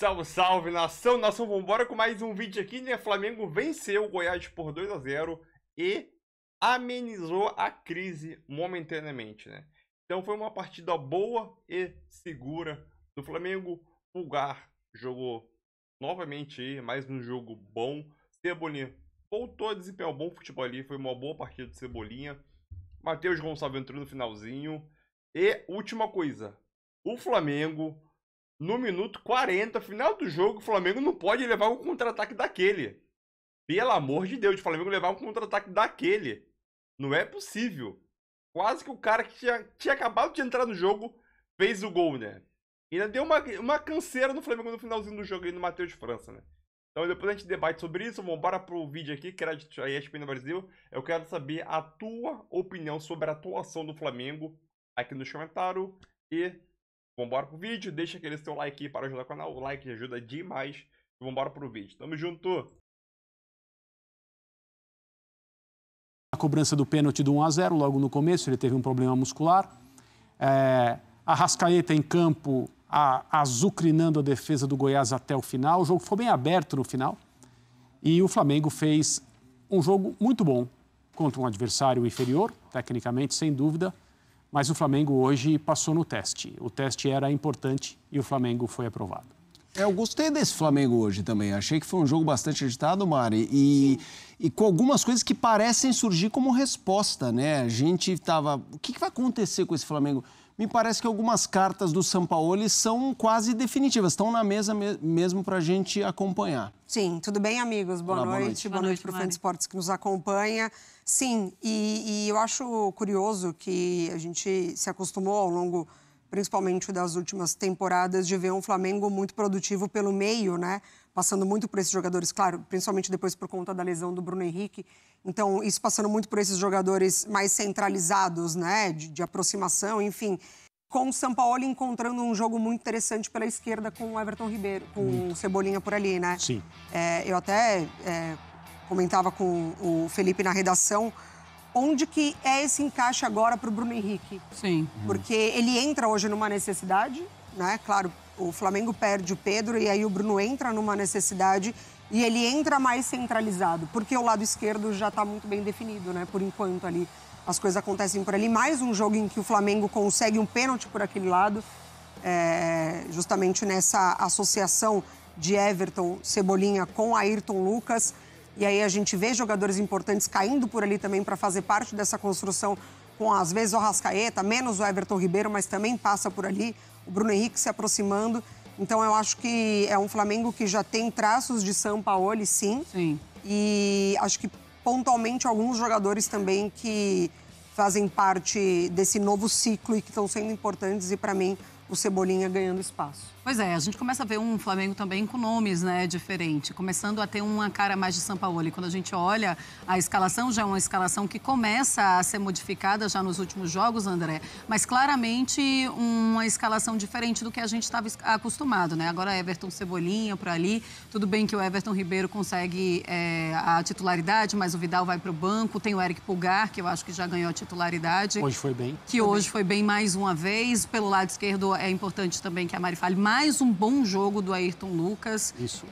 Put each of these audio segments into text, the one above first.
Salve, salve, nação! Nação, vambora com mais um vídeo aqui, né? Flamengo venceu o Goiás por 2-0 e amenizou a crise momentaneamente, né? Então foi uma partida boa e segura do Flamengo. Pulgar jogou novamente aí, mais um jogo bom. Cebolinha voltou a desempenhar um bom futebol ali, foi uma boa partida de Cebolinha. Matheus Gonçalves entrou no finalzinho. E última coisa, o Flamengo... No minuto 40, final do jogo, o Flamengo não pode levar um contra-ataque daquele. Pelo amor de Deus, o Flamengo levar um contra-ataque daquele. Não é possível. Quase que o cara que tinha acabado de entrar no jogo fez o gol, né? E ainda deu uma canseira no Flamengo no finalzinho do jogo aí no Matheus de França, né? Então depois a gente debate sobre isso. Vamos embora pro vídeo aqui, que era de ESPN Brasil. Eu quero saber a tua opinião sobre a atuação do Flamengo aqui nos comentários. E... vambora pro vídeo, deixa aquele seu like aí para ajudar o canal, o like ajuda demais. E vambora pro vídeo, tamo junto! A cobrança do pênalti do 1-0, logo no começo, ele teve um problema muscular. Arrascaeta em campo, azucrinando a defesa do Goiás até o final. O jogo foi bem aberto no final. E o Flamengo fez um jogo muito bom contra um adversário inferior, tecnicamente, sem dúvida. Mas o Flamengo hoje passou no teste. O teste era importante e o Flamengo foi aprovado. Eu gostei desse Flamengo hoje também. Achei que foi um jogo bastante agitado, Mari. E com algumas coisas que parecem surgir como resposta, né? A gente estava... O que vai acontecer com esse Flamengo? Me parece que algumas cartas do Sampaoli são quase definitivas. Estão na mesa mesmo para a gente acompanhar. Sim, tudo bem, amigos? Boa noite. Boa noite para o Fã de Esportes que nos acompanha. Sim, e eu acho curioso que a gente se acostumou ao longo, principalmente das últimas temporadas, de ver um Flamengo muito produtivo pelo meio, né? Passando muito por esses jogadores, claro, principalmente depois por conta da lesão do Bruno Henrique. Então, isso passando muito por esses jogadores mais centralizados, né? De aproximação, enfim. Com o Sampaoli encontrando um jogo muito interessante pela esquerda com o Everton Ribeiro, com o Cebolinha por ali, né? Sim. Eu até... comentava com o Felipe na redação, onde que é esse encaixe agora para o Bruno Henrique? Sim. Porque ele entra hoje numa necessidade, né? Claro, o Flamengo perde o Pedro e aí o Bruno entra numa necessidade e ele entra mais centralizado, porque o lado esquerdo já está muito bem definido, né? Por enquanto ali, as coisas acontecem por ali. Mais um jogo em que o Flamengo consegue um pênalti por aquele lado, justamente nessa associação de Everton, Cebolinha com Ayrton Lucas. E aí a gente vê jogadores importantes caindo por ali também para fazer parte dessa construção, com às vezes o Arrascaeta, menos o Everton Ribeiro, mas também passa por ali, o Bruno Henrique se aproximando. Então eu acho que é um Flamengo que já tem traços de Sampaoli, sim. Sim. E acho que pontualmente alguns jogadores também que fazem parte desse novo ciclo e que estão sendo importantes e para mim o Cebolinha ganhando espaço. Pois é, a gente começa a ver um Flamengo também com nomes, né, diferentes, começando a ter uma cara mais de Sampaoli. Quando a gente olha a escalação, já é uma escalação que começa a ser modificada já nos últimos jogos, André, mas claramente uma escalação diferente do que a gente estava acostumado, né? Agora Everton, Cebolinha por ali, tudo bem que o Everton Ribeiro consegue a titularidade, mas o Vidal vai para o banco, tem o Eric Pulgar, que eu acho que já ganhou a titularidade. Hoje foi bem. Hoje foi bem mais uma vez. Pelo lado esquerdo é importante também que a Mari fale mais um bom jogo do Ayrton Lucas. Isso.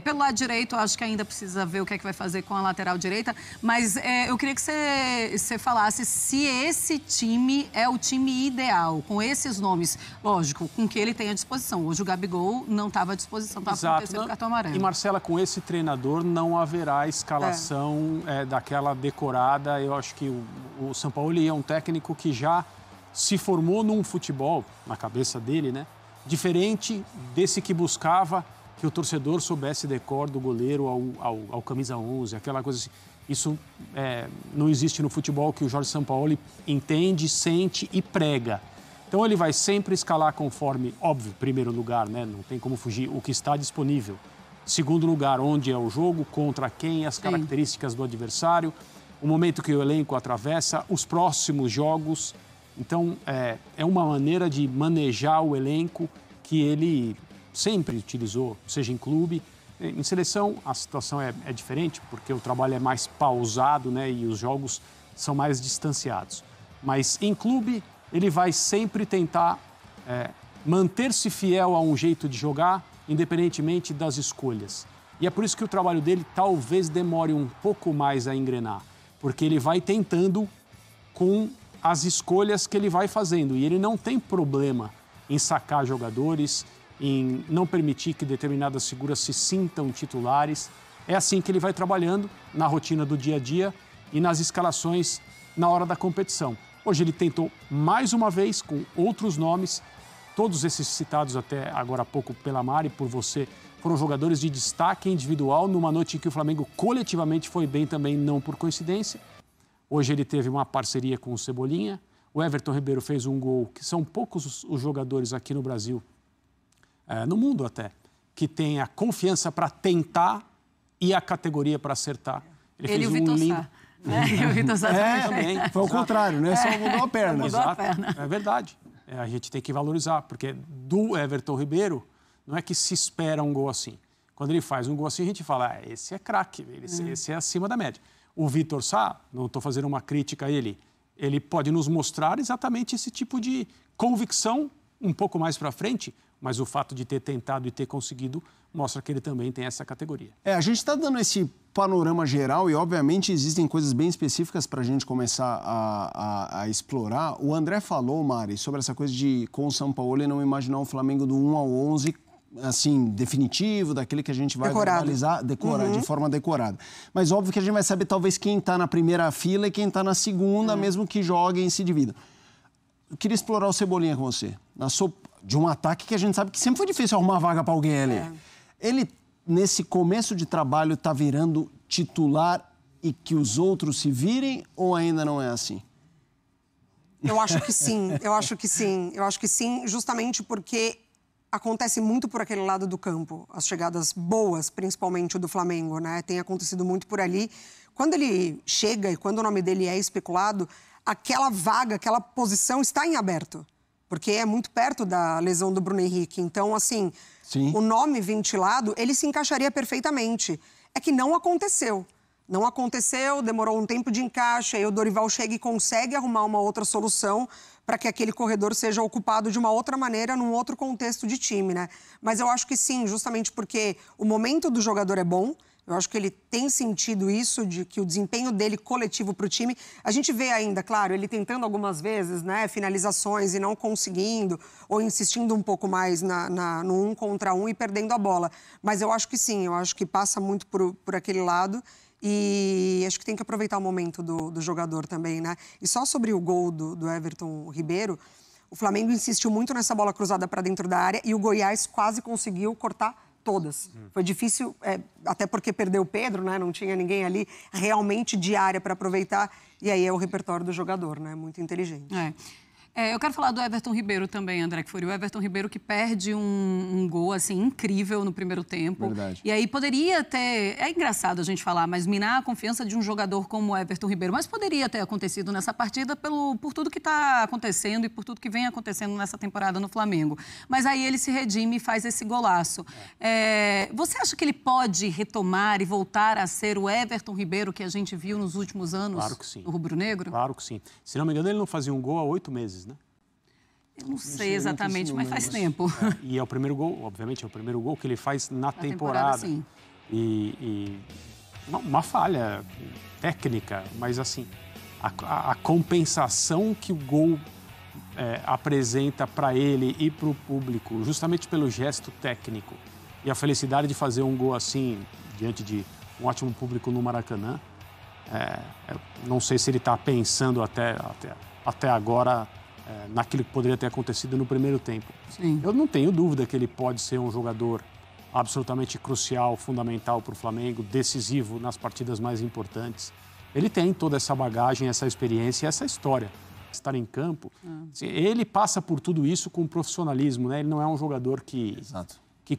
Pelo lado direito, acho que ainda precisa ver o que é que vai fazer com a lateral direita, mas eu queria que você falasse se esse time é o time ideal, com esses nomes, lógico, com que ele tem à disposição. Hoje o Gabigol não estava à disposição, estava com o terceiro cartão amarelo. E Marcela, com esse treinador não haverá escalação daquela decorada. Eu acho que o Sampaoli é um técnico que já se formou num futebol, na cabeça dele, né? Diferente desse que buscava que o torcedor soubesse decor do goleiro ao camisa 11, aquela coisa assim. Isso não existe no futebol que o Jorge Sampaoli entende, sente e prega. Então ele vai sempre escalar conforme, óbvio, primeiro lugar, né? Não tem como fugir, o que está disponível. Segundo lugar, onde é o jogo, contra quem, as características do adversário, o momento que o elenco atravessa, os próximos jogos. Então, é uma maneira de manejar o elenco que ele sempre utilizou, seja em clube. Em seleção, a situação é diferente, porque o trabalho é mais pausado, né, e os jogos são mais distanciados. Mas em clube, ele vai sempre tentar manter-se fiel a um jeito de jogar, independentemente das escolhas. E é por isso que o trabalho dele talvez demore um pouco mais a engrenar, porque ele vai tentando com as escolhas que ele vai fazendo. E ele não tem problema em sacar jogadores, em não permitir que determinadas figuras se sintam titulares. É assim que ele vai trabalhando na rotina do dia a dia e nas escalações na hora da competição. Hoje ele tentou mais uma vez com outros nomes, todos esses citados até agora há pouco pela Mari, por você, foram jogadores de destaque individual numa noite em que o Flamengo coletivamente foi bem também, não por coincidência. Hoje ele teve uma parceria com o Cebolinha, o Everton Ribeiro fez um gol, que são poucos os jogadores aqui no Brasil, no mundo até, que tem a confiança para tentar e a categoria para acertar. Ele fez um lindo... E o Vitor Sá também. Foi o contrário, né? Só mudou a perna. Exato. É verdade. A gente tem que valorizar, porque do Everton Ribeiro, não é que se espera um gol assim. Quando ele faz um gol assim, a gente fala, esse é craque, esse é acima da média. O Vitor Sá, não estou fazendo uma crítica a ele pode nos mostrar exatamente esse tipo de convicção um pouco mais para frente, mas o fato de ter tentado e ter conseguido mostra que ele também tem essa categoria. A gente está dando esse panorama geral e, obviamente, existem coisas bem específicas para a gente começar a explorar. O André falou, Mari, sobre essa coisa de, com o Sampaoli, não imaginar um Flamengo do 1 ao 11, assim, definitivo, daquele que a gente vai analisar de forma decorada. Mas, óbvio que a gente vai saber, talvez, quem está na primeira fila e quem está na segunda, mesmo que joguem e se dividam. Eu queria explorar o Cebolinha com você. De um ataque que a gente sabe que sempre foi difícil arrumar vaga para alguém ali. Ele, nesse começo de trabalho, está virando titular e que os outros se virem ou ainda não é assim? Eu acho que sim, eu acho que sim, justamente porque acontece muito por aquele lado do campo. As chegadas boas, principalmente o do Flamengo, né? Tem acontecido muito por ali. Quando ele chega e quando o nome dele é especulado, aquela vaga, aquela posição está em aberto. Porque é muito perto da lesão do Bruno Henrique. Então, assim, o nome ventilado, ele se encaixaria perfeitamente. É que não aconteceu. Não aconteceu, demorou um tempo de encaixe, aí o Dorival chega e consegue arrumar uma outra solução para que aquele corredor seja ocupado de uma outra maneira, num outro contexto de time, né? Mas eu acho que sim, justamente porque o momento do jogador é bom. Eu acho que ele tem sentido isso, de que o desempenho dele coletivo para o time... A gente vê ainda, claro, ele tentando algumas vezes, né, finalizações e não conseguindo, ou insistindo um pouco mais no 1 contra 1 e perdendo a bola. Mas eu acho que sim, eu acho que passa muito por aquele lado e acho que tem que aproveitar o momento do jogador também, né? E só sobre o gol do Everton Ribeiro, o Flamengo insistiu muito nessa bola cruzada para dentro da área e o Goiás quase conseguiu cortar todas. Foi difícil, até porque perdeu o Pedro, né? Não tinha ninguém ali realmente de área para aproveitar. E aí é o repertório do jogador, né? Muito inteligente. Eu quero falar do Everton Ribeiro também, André, que foi o Everton Ribeiro que perde um gol, assim, incrível no primeiro tempo. Verdade. E aí poderia ter... É engraçado a gente falar, mas minar a confiança de um jogador como o Everton Ribeiro. Mas poderia ter acontecido nessa partida por tudo que está acontecendo e por tudo que vem acontecendo nessa temporada no Flamengo. Mas aí ele se redime e faz esse golaço. Você acha que ele pode retomar e voltar a ser o Everton Ribeiro que a gente viu nos últimos anos? Claro que sim. No rubro-negro? Claro que sim. Se não me engano, ele não fazia um gol há 8 meses, né? Eu não sei exatamente, mas faz tempo. E é o primeiro gol, obviamente, é o primeiro gol que ele faz na temporada. Sim. E uma falha técnica, mas assim, a compensação que o gol apresenta para ele e para o público, justamente pelo gesto técnico e a felicidade de fazer um gol assim, diante de um ótimo público no Maracanã, não sei se ele está pensando até agora naquilo que poderia ter acontecido no primeiro tempo. Sim. Eu não tenho dúvida que ele pode ser um jogador absolutamente crucial, fundamental para o Flamengo, decisivo nas partidas mais importantes. Ele tem toda essa bagagem, essa experiência e essa história. Estar em campo, ele passa por tudo isso com profissionalismo, né? Ele não é um jogador que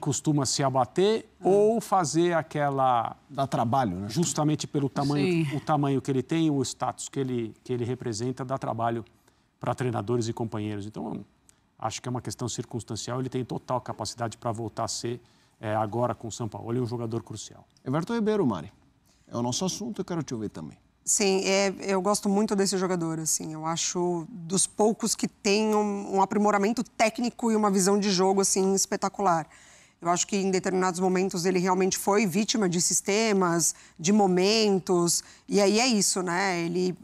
costuma se abater ou fazer aquela... Dá trabalho, né? Justamente pelo tamanho, o tamanho que ele tem, o status que ele representa, dá trabalho para treinadores e companheiros. Então, acho que é uma questão circunstancial. Ele tem total capacidade para voltar a ser, agora com o Sampaoli, um jogador crucial. Everton Ribeiro, Mari, é o nosso assunto, eu quero te ouvir também. Sim, eu gosto muito desse jogador, assim. Eu acho dos poucos que tem um aprimoramento técnico e uma visão de jogo, assim, espetacular. Eu acho que em determinados momentos ele realmente foi vítima de sistemas, de momentos. E aí é isso, né? Ele,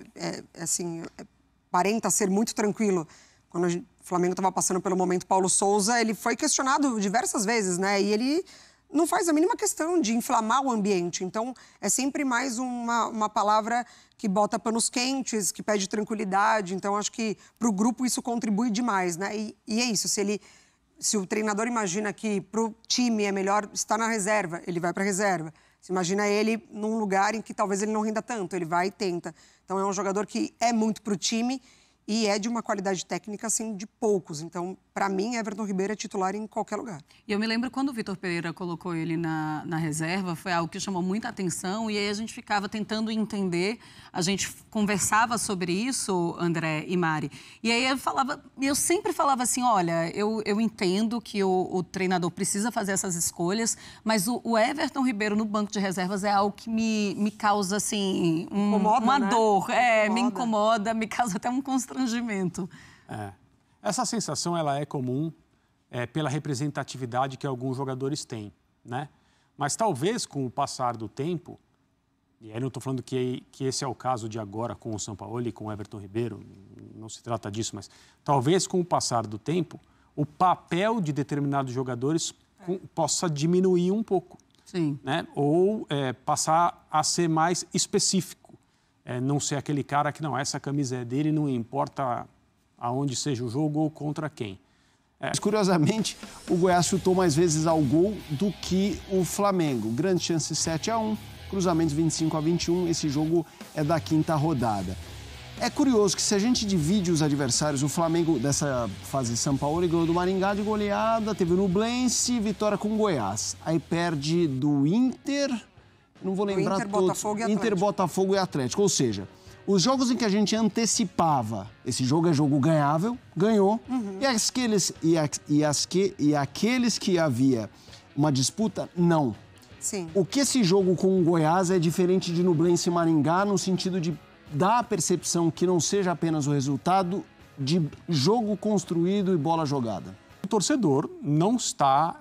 aparenta ser muito tranquilo. Quando o Flamengo estava passando pelo momento Paulo Souza, ele foi questionado diversas vezes, né? E ele não faz a mínima questão de inflamar o ambiente. Então, é sempre mais uma palavra que bota panos quentes, que pede tranquilidade. Então, acho que para o grupo isso contribui demais, né? E é isso, se o treinador imagina que para o time é melhor estar na reserva, ele vai para a reserva. Se imagina ele num lugar em que talvez ele não renda tanto, ele vai e tenta. Então, é um jogador que é muito para o time e é de uma qualidade técnica, assim, de poucos. Então, para mim, Everton Ribeiro é titular em qualquer lugar. E eu me lembro quando o Vitor Pereira colocou ele na reserva, foi algo que chamou muita atenção e aí a gente ficava tentando entender, a gente conversava sobre isso, André e Mari. E aí eu sempre falava assim, olha, eu entendo que o treinador precisa fazer essas escolhas, mas o Everton Ribeiro no banco de reservas é algo que me causa, assim, uma dor. Me incomoda, me causa até um constrangimento. Essa sensação ela é comum pela representatividade que alguns jogadores têm, né? Mas talvez com o passar do tempo, e aí não estou falando que esse é o caso de agora com o Sampaoli e com o Everton Ribeiro, não se trata disso, mas talvez com o passar do tempo, o papel de determinados jogadores possa diminuir um pouco. Sim. Né? Ou passar a ser mais específico. Não ser aquele cara que, não, essa camisa é dele, não importa aonde seja o jogo ou contra quem. Mas, curiosamente, o Goiás chutou mais vezes ao gol do que o Flamengo. Grande chance 7-1, cruzamentos 25-21. Esse jogo é da 5ª rodada. É curioso que se a gente divide os adversários, o Flamengo dessa fase São Paulo ganhou do Maringá de goleada, teve o Nublense, vitória com o Goiás. Aí perde do Inter, não vou lembrar Inter, todos. Botafogo e Atlético. Inter, Botafogo e Atlético. Ou seja, os jogos em que a gente antecipava, esse jogo é jogo ganhável, ganhou. E aqueles que havia uma disputa, não. Sim. O que esse jogo com o Goiás é diferente de Nublense e Maringá no sentido de dar a percepção que não seja apenas o resultado de jogo construído e bola jogada. O torcedor não está,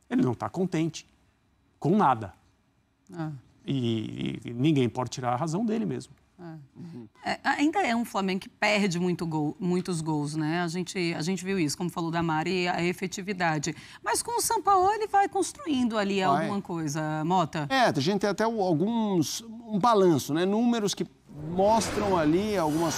ele não está contente com nada. E ninguém pode tirar a razão dele mesmo. Ainda é um Flamengo que perde muitos gols, né? A gente viu isso, como falou da Mari, a efetividade. Mas com o Sampaoli ele vai construindo ali alguma coisa, Mota? A gente tem até um balanço, né? Números que mostram ali algumas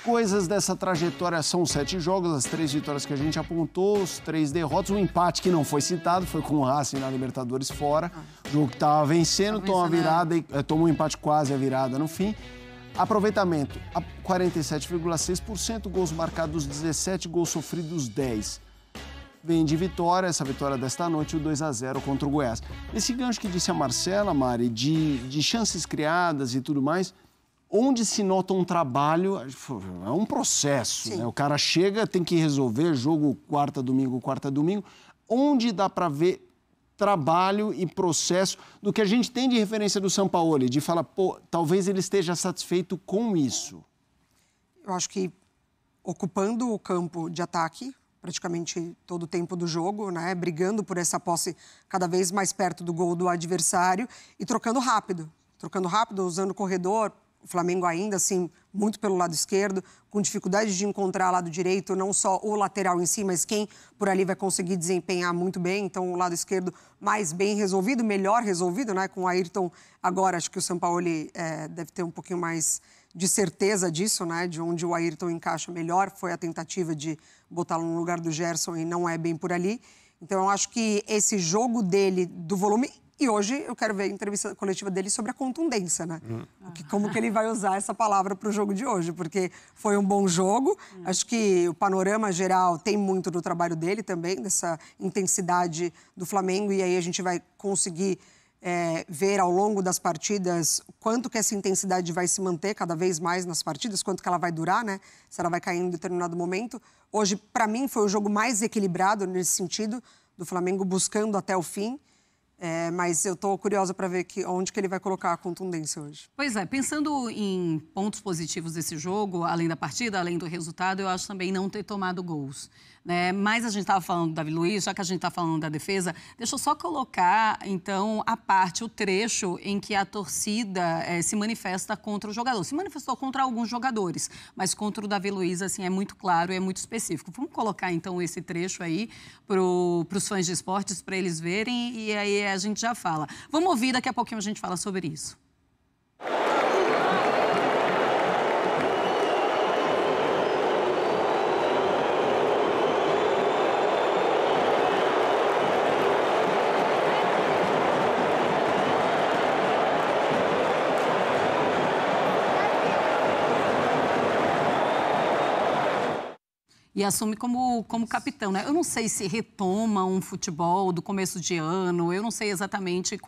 coisas dessa trajetória. São 7 jogos, as 3 vitórias que a gente apontou, os 3 derrotas, um empate que não foi citado, foi com o Racing na Libertadores fora. O jogo que estava vencendo, tomou a virada, tomou um empate quase a virada no fim. Aproveitamento, 47,6%, gols marcados 17, gols sofridos 10. Vem de vitória, essa vitória desta noite, o 2-0 contra o Goiás. Esse gancho que disse a Marcela, Mari, de chances criadas e tudo mais, onde se nota um trabalho, é um processo, né? O cara chega, tem que resolver, jogo quarta, domingo, onde dá para ver trabalho e processo do que a gente tem de referência do Sampaoli, de falar, talvez ele esteja satisfeito com isso. Eu acho que ocupando o campo de ataque, praticamente todo o tempo do jogo, né? Brigando por essa posse cada vez mais perto do gol do adversário e trocando rápido, usando o corredor. O Flamengo ainda, assim, muito pelo lado esquerdo, com dificuldade de encontrar lado direito, não só o lateral em si, mas quem por ali vai conseguir desempenhar muito bem. Então, o lado esquerdo mais bem resolvido, melhor resolvido, né? Com o Ayrton, agora acho que o Sampaoli deve ter um pouquinho mais de certeza disso, né? De onde o Ayrton encaixa melhor. Foi a tentativa de botá-lo no lugar do Gerson e não é bem por ali. Então, eu acho que esse jogo dele, do volume... E hoje eu quero ver a entrevista coletiva dele sobre a contundência, né? Como que ele vai usar essa palavra para o jogo de hoje, porque foi um bom jogo. Acho que o panorama geral tem muito do trabalho dele também, dessa intensidade do Flamengo, e aí a gente vai conseguir ver ao longo das partidas quanto que essa intensidade vai se manter cada vez mais nas partidas, quanto que ela vai durar, né? Se ela vai cair em determinado momento. Hoje, para mim, foi o jogo mais equilibrado nesse sentido, do Flamengo buscando até o fim. Mas eu tô curiosa para ver onde que ele vai colocar a contundência hoje. Pois é, pensando em pontos positivos desse jogo, além da partida, além do resultado, eu acho também não ter tomado gols. Né? Mas a gente estava falando do Davi Luiz, já que a gente está falando da defesa, deixa eu só colocar, então, a parte, o trecho em que a torcida se manifesta contra o jogador. Se manifestou contra alguns jogadores, mas contra o Davi Luiz, assim, é muito claro e é muito específico. Vamos colocar, então, esse trecho aí para os fãs de esportes, para eles verem, e aí a gente já fala. Vamos ouvir, daqui a pouquinho a gente fala sobre isso. E assume como capitão, né? Eu não sei se retoma um futebol do começo de ano, eu não sei exatamente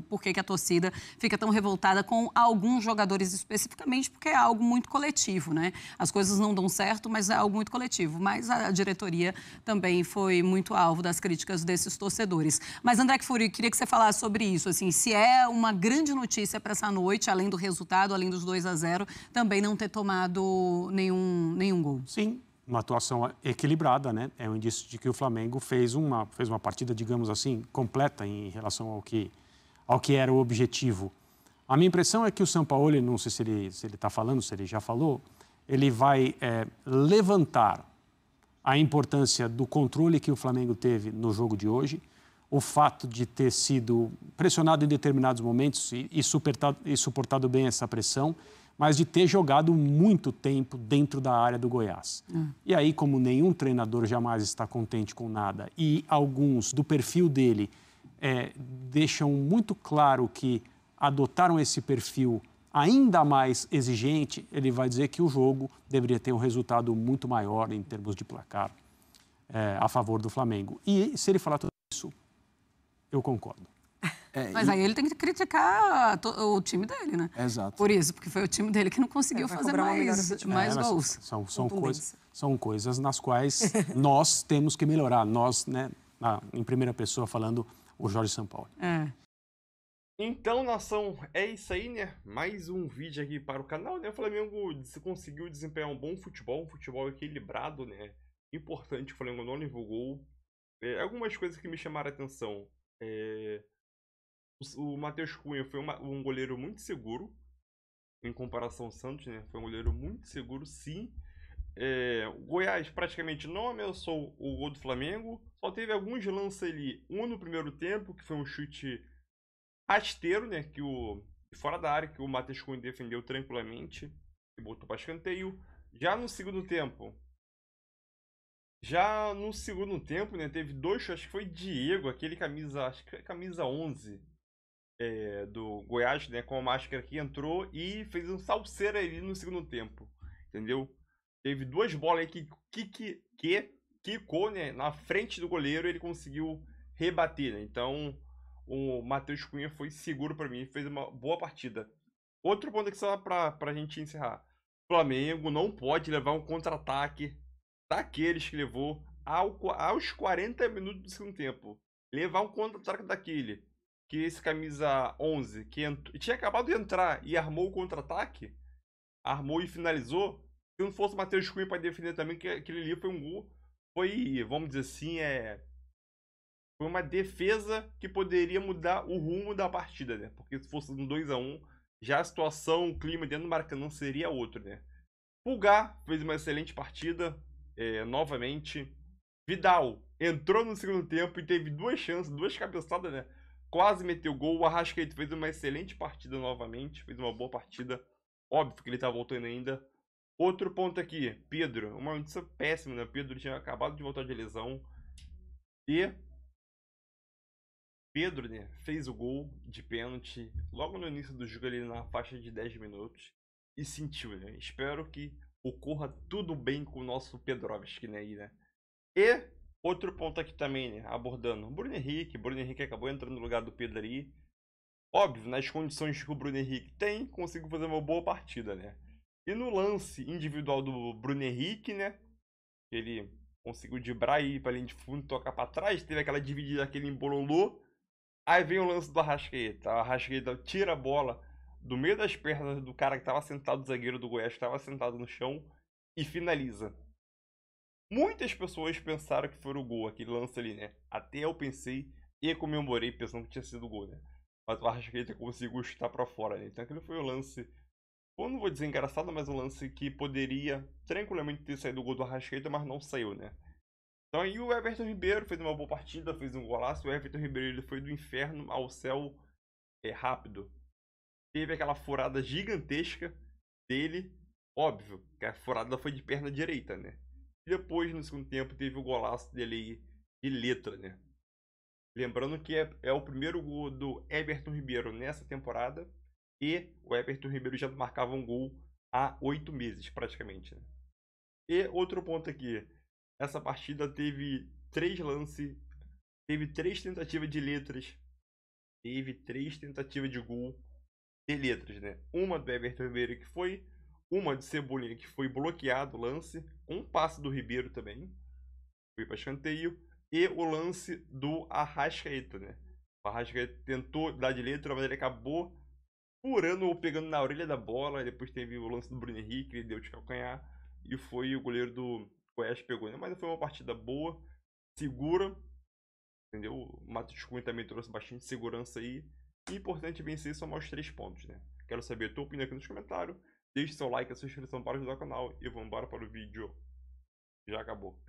por que a torcida fica tão revoltada com alguns jogadores especificamente, porque é algo muito coletivo, né? As coisas não dão certo, mas é algo muito coletivo. Mas a diretoria também foi muito alvo das críticas desses torcedores. Mas, André Kfouri, queria que você falasse sobre isso, assim, se é uma grande notícia para essa noite, além do resultado, além dos 2-0, também não ter tomado nenhum gol. Sim. Uma atuação equilibrada, né? É um indício de que o Flamengo fez uma partida, digamos assim, completa em relação ao que era o objetivo. A minha impressão é que o Sampaoli, não sei se ele está falando, se ele já falou, ele vai levantar a importância do controle que o Flamengo teve no jogo de hoje, o fato de ter sido pressionado em determinados momentos e suportado bem essa pressão, mas de ter jogado muito tempo dentro da área do Goiás. E aí, como nenhum treinador jamais está contente com nada, e alguns do perfil dele deixam muito claro que adotaram esse perfil ainda mais exigente, ele vai dizer que o jogo deveria ter um resultado muito maior em termos de placar a favor do Flamengo. E se ele falar tudo isso, eu concordo. Mas aí ele tem que criticar o time dele, né? Exato. Por isso, porque foi o time dele que não conseguiu fazer mais gols. São coisas nas quais nós temos que melhorar. Nós, né, em primeira pessoa, falando o Jorge Sampaoli. Então, nação, é isso aí, né? Mais um vídeo aqui para o canal, né? O Flamengo conseguiu desempenhar um bom futebol, um futebol equilibrado, né? Importante, o Flamengo não levou gol. Algumas coisas que me chamaram a atenção. O Matheus Cunha foi um goleiro muito seguro, em comparação ao Santos, né? Foi um goleiro muito seguro, sim. O Goiás praticamente não ameaçou o gol do Flamengo. Só teve alguns lances ali. Um no primeiro tempo, que foi um chute rasteiro, né? Fora da área, que o Matheus Cunha defendeu tranquilamente e botou para escanteio. Já no segundo tempo, né? Teve dois, acho que foi Diego, aquele camisa, acho que é camisa 11. Do Goiás, né, com a máscara que entrou e fez um salseiro ali no segundo tempo, entendeu? Teve duas bolas aí que quicou, né, na frente do goleiro, ele conseguiu rebater, né? Então o Matheus Cunha foi seguro para mim, fez uma boa partida. Outro ponto aqui só pra gente encerrar: o Flamengo não pode levar um contra-ataque daqueles que levou aos 40 minutos do segundo tempo. Levar um contra-ataque daquele que esse camisa 11, que tinha acabado de entrar e armou o contra-ataque, armou e finalizou. Se não fosse o Matheus Cunha para defender também, que aquele ali foi um gol. Foi, vamos dizer assim, foi uma defesa que poderia mudar o rumo da partida, né? Porque se fosse um 2-1, já a situação, o clima dentro do Maracanã seria outro, né? Pulgar fez uma excelente partida, novamente. Vidal entrou no segundo tempo e teve duas chances, duas cabeçadas, né? Quase meteu gol. O Arrascaeta fez uma excelente partida novamente. Fez uma boa partida. Óbvio que ele tá voltando ainda. Outro ponto aqui. Pedro. Uma notícia péssima, né? Pedro tinha acabado de voltar de lesão. E Pedro, né? Fez o gol de pênalti logo no início do jogo, ali na faixa de 10 minutos. E sentiu, né? Espero que ocorra tudo bem com o nosso Pedrovski, né? E outro ponto aqui também, né, abordando o Bruno Henrique acabou entrando no lugar do Pedro ali. Óbvio, nas condições que o Bruno Henrique tem, conseguiu fazer uma boa partida, né? E no lance individual do Bruno Henrique, né, ele conseguiu driblar aí pra linha de fundo, tocar pra trás, teve aquela dividida, aquele embololô. Aí vem o lance do Arrascaeta. O Arrascaeta tira a bola do meio das pernas do cara que tava sentado, do zagueiro do Goiás, que tava sentado no chão, e finaliza. Muitas pessoas pensaram que foi o gol, aquele lance ali, né? Até eu pensei e comemorei pensando que tinha sido o gol, né? Mas o Arrascaeta conseguiu chutar pra fora, né? Então aquele foi o lance, eu não vou dizer engraçado, mas um lance que poderia tranquilamente ter saído o gol do Arrascaeta, mas não saiu, né? Então aí o Everton Ribeiro fez uma boa partida, fez um golaço. O Everton Ribeiro ele foi do inferno ao céu rápido. Teve aquela furada gigantesca dele, óbvio, que a furada foi de perna direita, né? E depois, no segundo tempo, teve o golaço dele aí de letra, né? Lembrando que é o primeiro gol do Everton Ribeiro nessa temporada. E o Everton Ribeiro já marcava um gol há 8 meses, praticamente, né? E outro ponto aqui. Essa partida teve 3 lances, teve 3 tentativas de letras, teve 3 tentativas de gol de letras, né? Uma do Everton Ribeiro que foi, uma de Cebolinha que foi bloqueado o lance, um passe do Ribeiro também, foi para escanteio, e o lance do Arrascaeta, né? O Arrascaeta tentou dar de letra, mas ele acabou furando ou pegando na orelha da bola. Depois teve o lance do Bruno Henrique, ele deu de calcanhar, e foi o goleiro do Goiás pegou, né? Mas foi uma partida boa, segura, entendeu? O Matheus Cunha também trouxe bastante segurança aí. E importante vencer e somar os 3 pontos, né? Quero saber a tua opinião aqui nos comentários. Deixe seu like, a sua inscrição para ajudar o canal. E vamos embora para o vídeo. Já acabou.